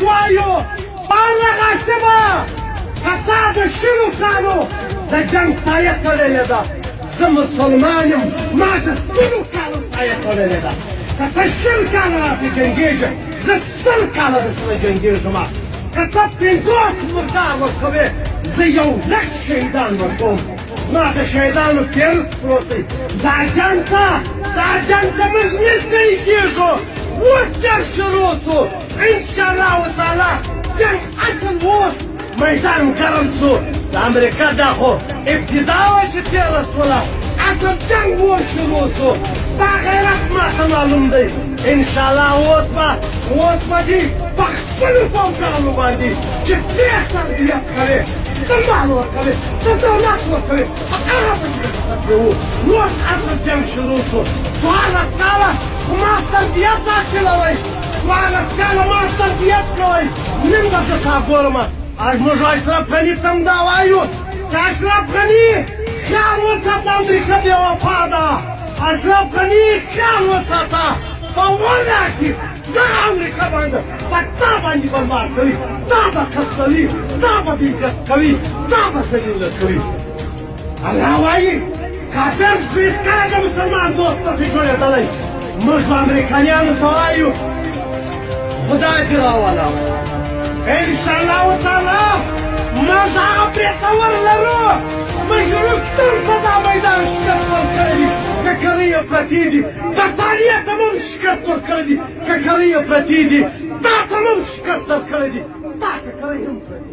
وایو بالغه شوه که تا د شلو کالو د جنګ سایه تړلې ده زه مسلمان یم ما د سلو کالو سایه تړلې ده که ته 20 کاله راسې جنګېږې زه 100 کاله درسره جنګېږم که ته 50 مردار ورکوې زه 1,00,000 شهیدان ورکوم زما د شهیدانو فهرست پروت دی دا جنګ ته موږ نږدې کېږو اوس جنګ شروع سو انشاءالله تعالی جنګ اصل اوس میدان ګرم سو د امریکا دا خو ابتدا وه چې تېره سوله اصل جنګ اوس شروع سو ستا غیرت ماته معلوم دی انشاءالله اوس به دې په خپلو پوځیانو باندې چې ډېر تربیت کوې ته مال ورکوې ته دولت ورکوې په هغه باندې کوو اوس اصل جنګ شروع سو 14 کاله خو ما تربیت حاصلوئ 14 کاله ما تربیت کوئ نن به زه تا ګورم موږ اشرف غني ته هم دا وایو چې اشرف غني خیال وساته امریکا بې وفا ده اشرف غني خیال وساته په ونه کې دغه امریکا باندې په تا باندې برباد کوي تا به خستوي تا به بېعزت کوي تا به ذلیله کوي الله وایي کافر هېڅکله د مسلمان دوست نشي جوړېدلی موږ امریکایانو ته وایو خدای دې راوله انشاءالله تعالی موږ هغه برېتور لرو موږ رښتون ته دا میدان شکست ورکړی دي ککرۍ یې پرتې دي برټانیې ته مو شکست ورکړی دي ککرۍ یې پرتې دي تا ته مو شکست ورکړی دي تا ککرۍ هم پرتې